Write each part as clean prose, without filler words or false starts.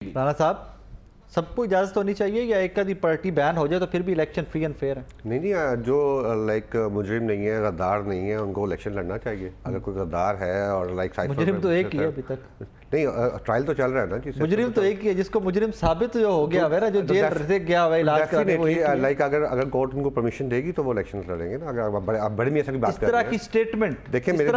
राणा साहब, सबको इजाज़त होनी चाहिए या एक आधी पार्टी बैन हो जाए तो फिर भी इलेक्शन फ्री एंड फेयर है? नहीं, जो लाइक मुजरिम नहीं है, गद्दार नहीं है, उनको इलेक्शन लड़ना चाहिए। अगर कोई गद्दार है और लाइक मुजरिम तो एक ही है अभी तक। नहीं, ट्रायल तो चल रहा है ना जी। मुजरिम तो एक ही है, जिसको मुजरिम साबित जो हो गया है ना, जो जेल से गया हुआ है इलाज कराने, वो एक ही है। लाइक अगर कोर्ट उनको परमिशन देगी तो वो इलेक्शन लड़ेंगे ना। अगर आप बड़े मियां साहब की बात इस तरह की स्टेटमेंट, देखिए, मेरे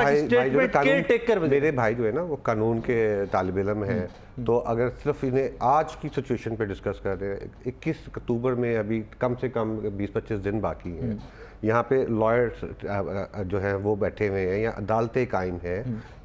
भाई जो है ना वो कानून के तालिब इल्म है। तो अगर सिर्फ इन्हें आज की सिचुएशन पे डिस्कस कर रहे हैं, 21 अक्टूबर में अभी कम से कम 20-25 दिन बाकी हैं। यहाँ पे लॉयर्स जो हैं वो बैठे हुए हैं या अदालतें कायम है।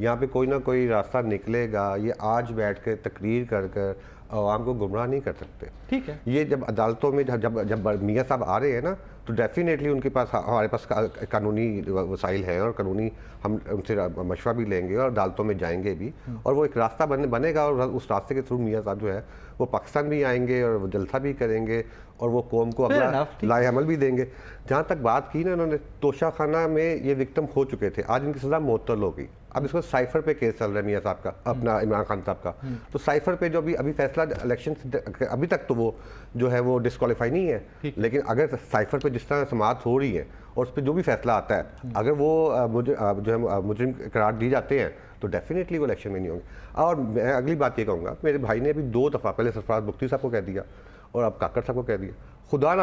यहाँ पे कोई ना कोई रास्ता निकलेगा। ये आज बैठ कर तकरीर कर कर आवाम को गुमराह नहीं कर सकते। ठीक है, ये जब अदालतों में जब मियाँ साहब आ रहे हैं ना, तो डेफिनेटली उनके पास, हमारे पास कानूनी वसाइल हैं और कानूनी हम उनसे मशवरा भी लेंगे और अदालतों में जाएंगे भी, और वो एक रास्ता बनेगा और उस रास्ते के थ्रू मियाँ साहब जो है वो पाकिस्तान भी आएंगे और वो जलसा भी करेंगे और वो कौम को अगला लाएअमल भी देंगे। जहाँ तक बात की ना इन्होंने, तोशा खाना में ये विक्टिम हो चुके थे, आज इनकी सज़ा मुअत्तल हो गई। अब इसको साइफर पे केस चल रहा है मियाँ साहब का, अपना इमरान खान साहब का। तो साइफर पे जो अभी फैसला इलेक्शन, अभी तक तो वो जो है वो डिस्क्वालीफाई नहीं है, लेकिन अगर साइफर पे जिस तरह समाअत हो रही है और उस पर जो भी फैसला आता है, अगर वो जो है मुजरिम करार दी जाते हैं तो डेफिनेटली वो इलेक्शन में नहीं होंगे। और मैं अगली बात ये कहूँगा, मेरे भाई ने अभी 2 दफ़ा, पहले सरफराज मुफ्ती साहब को कह दिया और अब काकर साहब को कह दिया, खुदा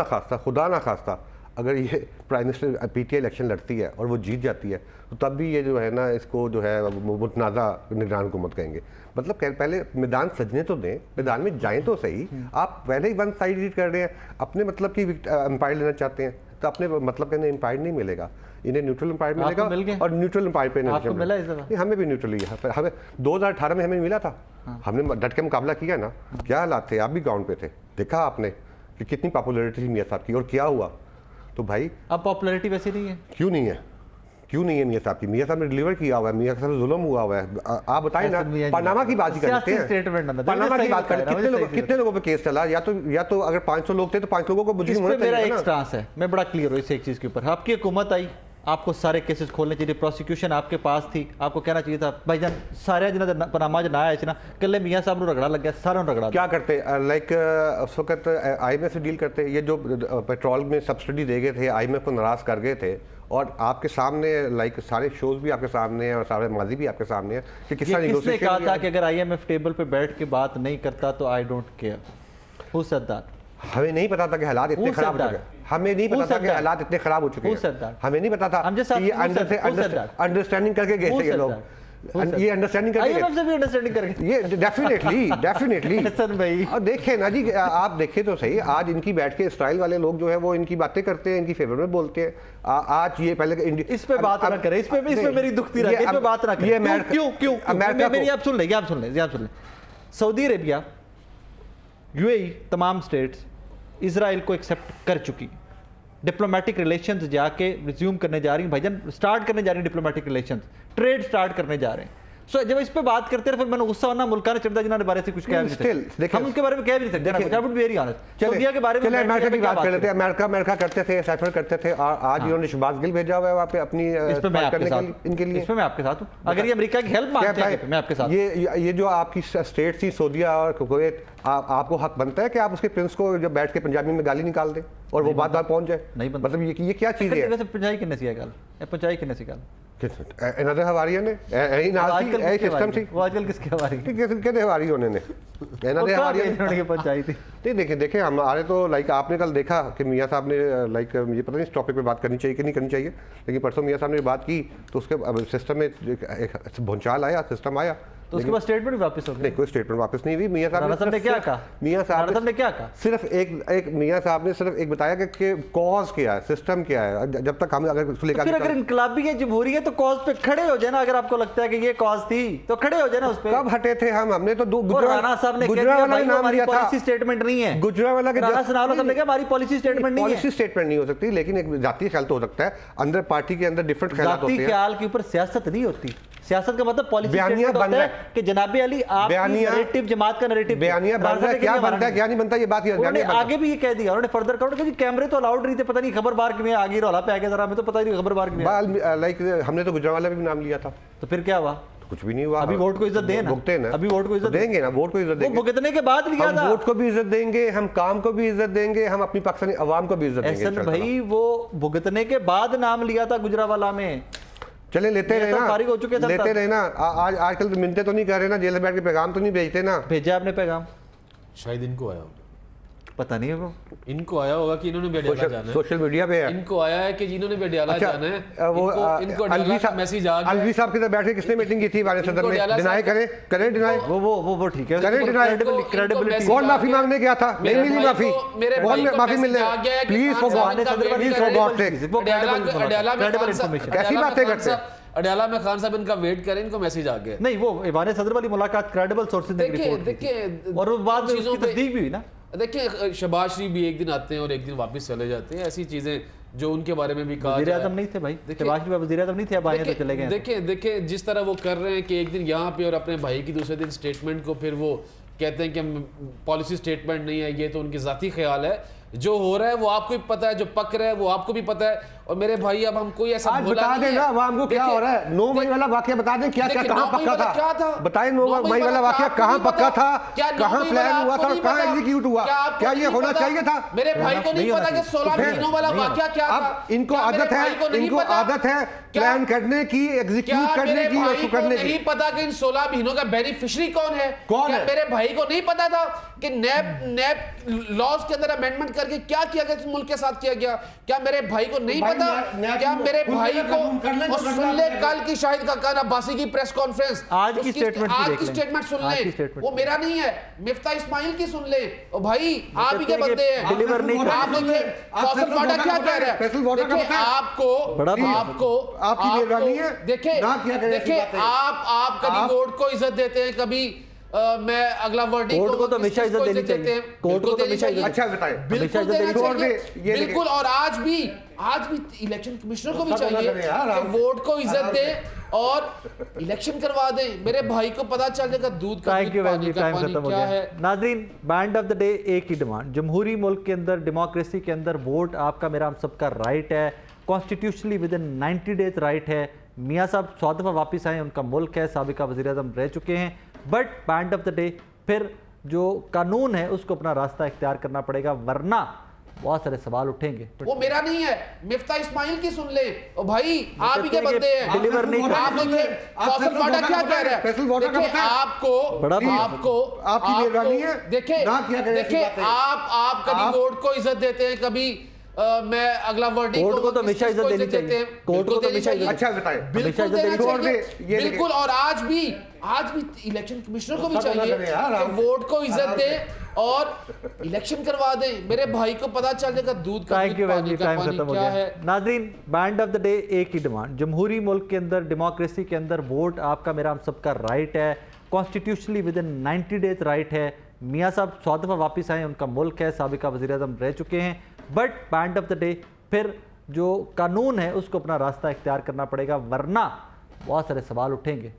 ना खास्ता अगर ये प्राइम मिनिस्टर पीटीआई इलेक्शन लड़ती है और वो जीत जाती है तो तब भी ये जो है ना, इसको जो है मुतनाज़ा निगरान हुकूमत कहेंगे। मतलब पहले मैदान सजने तो दें, मैदान में जाएं तो सही। आप पहले ही वन साइड कर रहे हैं, अपने मतलब की एम्पायर लेना चाहते हैं तो अपने मतलब के एम्पायर नहीं मिलेगा, इन्हें न्यूट्रल एम्पायर मिलेगा। और न्यूट्रल एम्पायर पे नहीं, हमें भी न्यूट्रल ही है। हमें 2018 में हमें मिला था, हमने डट के मुकाबला किया ना। क्या हालात थे, आप भी ग्राउंड पे थे, देखा आपने कि कितनी पॉपुलैरिटी थी मियाँ साहब की और क्या हुआ। तो भाई अब पॉपुलैरिटी वैसी नहीं है। क्यों नहीं है मियाँ साहब की? मियाँ साहब ने डिलीवर किया हुआ है, मियाँ साहब जुल्म हुआ हुआ है। आप बताएं ना, पनामा की बात ही करते हैं, पनामा की बात करें, कितने लोगों पे केस चला? या तो अगर 500 लोग थे तो 5 लोगों को मुझे मेरा एक स्टांस है, मैं बड़ा क्लियर हूँ इस एक चीज के ऊपर। आपकी हुकूमत आई, आपको सारे केसेस खोलने चाहिए, प्रोसिक्यूशन आपके पास थी, आपको कहना चाहिए था भाईजान सारे जिन्हें पनामा ज ना आए ना कल मियाँ साहब को रगड़ा लग गया, सारा रगड़ा। क्या करते लाइक उस वक्त IMF से डील करते, ये जो पेट्रोल में सब्सिडी दे गए थे, IMF को नाराज कर गए थे, और आपके सामने लाइक सारे शोज भी आपके सामने हैं और सारे माजी भी आपके सामने हैं कि किसने कहा था कि अगर IMF टेबल पे बैठ के बात नहीं करता तो I don't care? Who said that? हमें नहीं पता था कि हालात इतने खराब हो चुके हैं। हमें नहीं पता था कि हालात इतने खराब हो चुके हैं। हमें नहीं पता था कि ये अंडरस्टैंडिंग करके गए थे ये लोग, ये अंडरस्टैंडिंग करके ये डेफिनेटली हसन भाई। और देखें ना जी, आप देखें तो सही, आज इनकी बैठ के इसराइल वाले लोग जो है वो इनकी बातें करते हैं, इनकी फेवर में बोलते हैं। आज ये पहले इस पे बात ना करें, इस पे मेरी दुखती रही, इस पे बात ना करें। क्यों अमेरिका, मेरी आप सुन ले। सऊदी अरेबिया, UAE, तमाम स्टेट्स इजराइल को एक्सेप्ट कर चुकी, डिप्लोमेटिक रिलेशंस जाके रिज्यूम करने जा रही हैं भाईजान, स्टार्ट करने जा रही हैं डिप्लोमेटिक रिलेशंस, ट्रेड स्टार्ट करने जा रहे हैं। सो जब इस पे बात करते हैं फिर मैंने गुस्सा होना मुल्कान चढ़ता जिन्होंने बारे से कुछ कह नहीं सकते, हम उनके बारे में कह भी नहीं सकते। सऊदीया के बारे में अमेरिका की बात कर लेते हैं। अमेरिका करते थे, सैफर करते थे, और आज इन्होंने शहबाज गिल भेजा हुआ है वहाँ पे अपनी इनके लिए। इसमें मैं आपके साथ हूँ, अगर ये अमेरिका की हेल्प मांगते हैं मैं आपके साथ। ये जो आपकी स्टेट थी सऊदीया और कुवैत, आपको हक बनता है कि आप उसके प्रिंस को जब बैठ के पंजाबी में गाली निकाल दें और वो बात बात पहुंच जाए? नहीं, मतलब ये क्या चीज़ है? पंजाबी किन्ने सी गल, पंजाबी किन्ने सी गल इन्होंने हवारी ने सिस्टम थी, वो आजकल किसके हवारी कहते हवारी होने ने इन्होंने हवारी पंचाई थी। नहीं देखे हमारे तो लाइक आपने कल देखा कि मियाँ साहब ने लाइक मुझे पता नहीं इस टॉपिक पे बात करनी चाहिए कि नहीं करनी चाहिए, लेकिन परसों मियाँ साहब ने बात की तो उसके सिस्टम में एक भूचाल आया, सिस्टम आया, तो उसके बाद स्टेटमेंट वापस हो गई। नहीं, कोई स्टेटमेंट वापस नहीं हुई। मियाँ साहब ने क्या कहा? मियाँ साहब ने क्या कहा? सिर्फ एक मियाँ साहब ने सिर्फ एक बताया कि कॉज क्या है, सिस्टम क्या है। जब तक हम अगर फिर अगर इनकलाबी है, जमहूरी है, तो कॉज पे खड़े हो जाए ना। अगर आपको लगता है कि ये कॉज थी तो खड़े हो जाए ना उस पे। कब हटे थे हमने तो राणा साहब ने पॉलिसी स्टेटमेंट नहीं है, गुजरावाला के राणा साहब ने कहा हमारी पॉलिसी स्टेटमेंट नहीं है। पॉलिसी स्टेटमेंट नहीं हो सकती, लेकिन एक जातीय ख्याल तो हो सकता है। अंदर पार्टी के अंदर डिफरेंट ख्याल होते हैं। जातीय ख्याल के ऊपर सियासत नहीं होती। सियासत का मतलब पॉलिसी स्टेटमेंट होता है कि जनाबे अली आपकी नैरेटिव, जमात का नैरेटिव बयानिया बनता है, क्या बनता है क्या नहीं बनता, ये बात उन्होंने आगे भी ये कह दिया। उन्होंने फर्दर कहा कि कैमरे तो अलाउड नहीं थे, पता नहीं खबर बार में आ गई, रोला पे आ गया, जरा हमें तो पता ही नहीं खबर बार में। लाइक हमने तो गुजरावाला में भी नाम लिया था, तो फिर क्या हुआ? तो कुछ भी नहीं हुआ। अभी वोट को इज्जत दें ना, भुगते ना, अभी वोट को इज्जत देंगे ना, वोट को इज्जत देंगे। भुगतने के बाद लिया हम था। वोट को भी इज्जत देंगे, हम काम को भी इज्जत देंगे, हम अपनी पाकिस्तानी अवाम को भी इज्जत देंगे। एहसन भाई वो भुगतने के बाद नाम लिया था गुजरावाला में। चले लेते रहे ना, फारिग हो चुके हैं, लेते रहे ना। आज आजकल तो मिलते तो नहीं कर रहे ना, जेल में बैठ के पैगाम तो नहीं भेजते ना। भेजा आपने पैगाम? शायद इनको आया होगा, पता नहीं है वो, इनको आया होगा कि इन्होंने बेडियाला जाना है। सोशल मीडिया पे है, इनको आया है कि जिन्होंने बेडियाला जाना है। वो इनको अडयाला का मैसेज आ गया। अलवी साहब के साथ बैठ के किसने मीटिंग की थी वाले सदर में? डिनाई करें डिनाई, वो ठीक है, करें डिनाई। क्रेडिबिलिटी। कौन माफी मांगने गया था? नहीं मिली माफी, कौन माफी मिलने? प्लीज फॉर गॉड सेक, कैसी बातें करते हैं? अडयाला में खान साहब इनका वेट करें, इनको मैसेज आ गया। नहीं, वो ईवान सदर वाली मुलाकात क्रेडिबल सोर्सेज ने रिपोर्ट की थी और वो बाद में उसकी तस्दीक भी हुई ना। देखिए शहबाज शरीफ भी एक दिन आते हैं और एक दिन वापस चले जाते हैं, ऐसी चीजें जो उनके बारे में भी कहा वज़ीर आज़म नहीं थे भाई, शहबाज शरीफ वज़ीर आज़म नहीं थे, अब आए तो चले गए। देखिए जिस तरह वो कर रहे हैं कि एक दिन यहाँ पे और अपने भाई की दूसरे दिन स्टेटमेंट को फिर वो कहते हैं कि पॉलिसी स्टेटमेंट नहीं है, ये तो उनकी ज़ाती ख्याल है। जो हो रहा है वो आपको भी पता है, जो पक रहा है वो आपको भी पता है। और मेरे भाई अब हम कोई ऐसा बता दें ना आवाम को क्या हो रहा है। 9 मई वाला वाकया बता दें, क्या क्या कहां पक्का था, बताएं। 9 मई वाला वाकया कहां पक्का था, कहां प्लान हुआ था और कहां एग्जीक्यूट हुआ? क्या ये होना चाहिए था? मेरे भाई को नहीं पता कि 16 महीनों वाला वाकया क्या था। अब इनको आदत है प्लान करने की, एग्जीक्यूट करने की और करने की। नहीं पता कि इन 16 महीनों का बेनिफिशियरी कौन है? मेरे भाई को नहीं पता था कि नैब लॉज के अंदर अमेंडमेंट करके क्या किया गया, मुल्क के साथ किया गया? क्या मेरे भाई को नहीं पता? क्या मेरे भाई को? और सुन ले कल की शाहिद का खान अब्बासी की प्रेस कॉन्फ्रेंस, आज की स्टेटमेंट सुन ले, वो मेरा नहीं है, मिफ्ता इस्माइल की सुन ले। ओ भाई आप ही के बंदे हैं, डिलीवर नहीं आप देखिए फैसल वाडा क्या कह रहा है। देखिए आपको आपकी मेहरबानी है, देखिए आप कभी वोट को इज्जत देते हैं, कभी मैं अगला वर्डिंग कोर्ट को तो हमेशा इज्जत देनी चाहिए, कोर्ट को तो हमेशा इज्जत। अच्छा बताएं, बिल्कुल देना चाहिए, बिल्कुल। और आज भी इलेक्शन कमिश्नर को भी चाहिए कि वोट को इज्जत दें और इलेक्शन करवा दें। मेरे भाई को पता चल जाएगा दूध का दूध, पानी का पानी क्या है। नाज़रीन, बैंड ऑफ द डे एक ही डिमांड, जमहूरी मुल्क के अंदर, डेमोक्रेसी के अंदर वोट आपका मेरा हम सबका राइट है, constitutionally with in 90 days right है। मियाँ साहब 100 दफ़ा वापस आए, उनका मुल्क है, साबिका वज़ीर आज़म रह चुके हैं, but band of the day फिर जो कानून है उसको अपना रास्ता इख्तियार करना पड़ेगा, वरना बहुत सारे सवाल उठेंगे। वो मेरा नहीं है, मिफ्ता इस्माइल की सुन ले। ओ भाई आप ही के बंदे हैं, डिलीवर नहीं आप देखिए फैसल वाडा क्या कह रहा है। देखिए आपको आपकी मेहरबानी है, देखिए आप कभी वोट को इज्जत देते हैं, कभी मैं अगला वर्डिंग कोर्ट को तो हमेशा इज्जत देनी चाहिए, कोर्ट को तो हमेशा इज्जत। अच्छा बताएं, बिल्कुल। और आज भी इलेक्शन कमिश्नर को भी चाहिए कि वोट को इज्जत दें और इलेक्शन करवा दें। मेरे भाई को पता चल जाएगा दूध का दूध, पानी का पानी क्या है। नाज़रीन, बैंड ऑफ द डे एक ही डिमांड, जमहूरी मुल्क के अंदर, डेमोक्रेसी के अंदर वोट आपका मेरा हम सबका राइट है, constitutionally with in 90 days right है। मियाँ साहब 100 दफ़ा वापस आए, उनका मुल्क है, साबिका वज़ीर आज़म रह चुके हैं, but band of the day फिर जो कानून है उसको अपना रास्ता इख्तियार करना पड़ेगा, वरना बहुत सारे सवाल उठेंगे।